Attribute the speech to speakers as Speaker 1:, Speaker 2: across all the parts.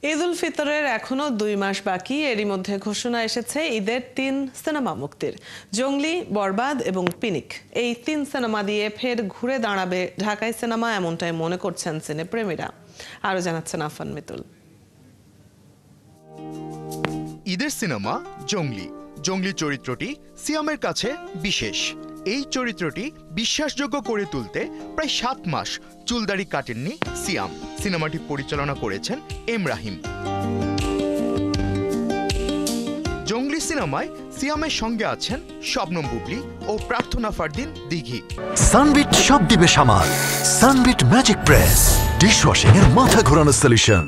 Speaker 1: ঈদ উল ফিতরের এখনো 2 মাস বাকি। এরই মধ্যে ঘোষণা এসেছে ঈদের 3 সিনেমা মুক্তির। জঙ্গলি, বরবাদ এবং পিনিক, এই 3 সিনেমা দিয়ে ফের ঘুরে দাঁড়াবে ঢাকাই সিনেমা, এমনটাই মনে করছেন সিনেপ্রেমীরা। আরো জানাচ্ছেন আফান মিতুল।
Speaker 2: ঈদের সিনেমা জঙ্গলি। জঙ্গলি চরিত্রটি সিয়ামের কাছে বিশেষ। এই চরিত্রটি বিশ্বাসযোগ্য করে তুলতে প্রায় 7 মাস চুলদাড়ি কাটেননি সিয়াম। সিনেমাটি পরিচালনা করেছেন এম রাহিম। জঙ্গলি সিনেমায় সিয়ামের সঙ্গে আছেন শবনম বুবলি ও প্রার্থনা ফারদিন দিঘি।
Speaker 3: সানবিট সব দিবে সামাল। সানবিট ম্যাজিক প্রেস, ডিশওয়াশিং এর মাথা ঘোরানো সলিউশন।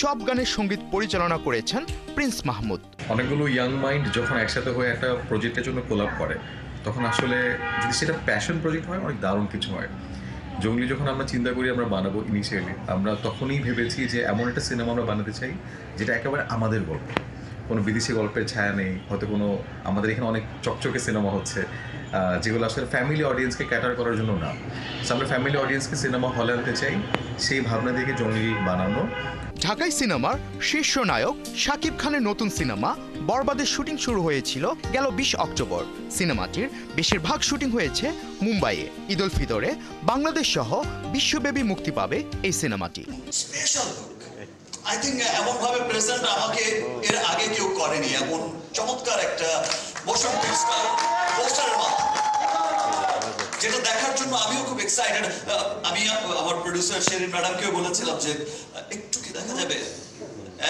Speaker 2: সব গানের সঙ্গীত পরিচালনা করেছেন প্রিন্স মাহমুদ।
Speaker 4: অনেকগুলো ইয়াং মাইন্ড যখন একসাথে হয়ে একটা প্রজেক্টের জন্য কোলাব করে, তখন আসলে যদি সেটা প্যাশন প্রজেক্ট হয়, অনেক দারুণ কিছু হয়। জঙ্গলি যখন আমরা চিন্তা করি আমরা বানাবো, ইনিশিয়ালি আমরা তখনই ভেবেছি যে এমন একটা সিনেমা আমরা বানাতে চাই যেটা একেবারে আমাদের গল্প, কোনো বিদেশি গল্পের ছায়া নেই। হয়তো কোনো আমাদের এখানে অনেক চকচকে সিনেমা হচ্ছে যেগুলো আসলে ফ্যামিলি অডিয়েন্সকে ক্যাটার করার জন্য না। আমরা ফ্যামিলি অডিয়েন্সকে সিনেমা হলে আনতে চাই, সেই ভাবনা থেকে জঙ্গলি বানানো।
Speaker 2: ঢাকাই সিনেমার শীর্ষ নায়ক শাকিব খানের নতুন সিনেমা বরবাদের শুটিং শুরু হয়েছিল গেল 20 অক্টোবর। সিনেমাটির বেশিরভাগ শুটিং হয়েছে মুম্বাইয়ে। ঈদ উল ফিতরে বাংলাদেশ সহ বিশ্বব্যাপী মুক্তি পাবে এই সিনেমাটি।
Speaker 5: আই থিঙ্ক এমন ভাবে প্রেজেন্ট আমাকে এর আগে কেউ করেনি, এমন চমৎকার একটা মোশন পোস্টারের মাধ্যমে, যেটা দেখার জন্য আমিও খুব এক্সাইটেড। আমি আমার প্রোডিউসার শেরিন ম্যাডামকেও বলেছিলাম যে একটু কি দেখা যাবে,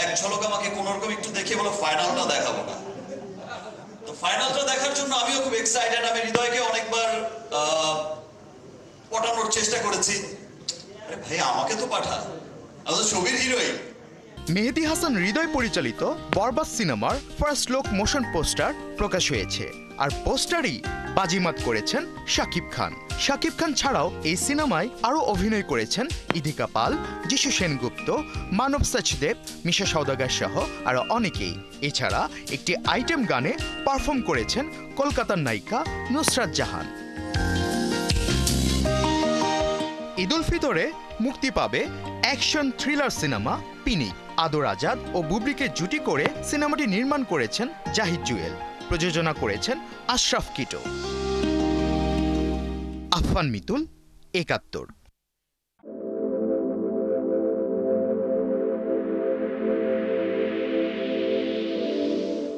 Speaker 5: এক ঝলক আমাকে কোনোরকম একটু দেখে বলো ফাইনালটা দেখাবো না। তো ফাইনালটা দেখার জন্য আমিও খুব এক্সাইটেড। আমি হৃদয়কে অনেকবার পটানোর চেষ্টা করেছি, আরে ভাই আমাকে তো পাঠা, আমি তো ছবির হিরোইন।
Speaker 2: মেহেদী হাসান হৃদয় পরিচালিত বরবাদ সিনেমার ফার্স্ট লুক মোশন পোস্টার প্রকাশ হয়েছে, আর পোস্টারই বাজিমাত করেছেন শাকিব খান। শাকিব খান ছাড়াও এই সিনেমায় আরও অভিনয় করেছেন ইদিকা পাল, যিশু সেনগুপ্ত, মানব সচদেব, মিশা সওদাগর সহ আরও অনেকেই। এছাড়া একটি আইটেম গানে পারফর্ম করেছেন কলকাতার নায়িকা নুসরাত জাহান। ঈদ উল ফিতরে মুক্তি পাবে অ্যাকশন থ্রিলার সিনেমা পিনিক। আদর আজাদ ও বুবলিকে জুটি করে সিনেমাটি নির্মাণ করেছেন জাহিদ জুয়েল, প্রযোজনা করেছেন আশরাফ কিটো। আফফান মিতুল, ৭১।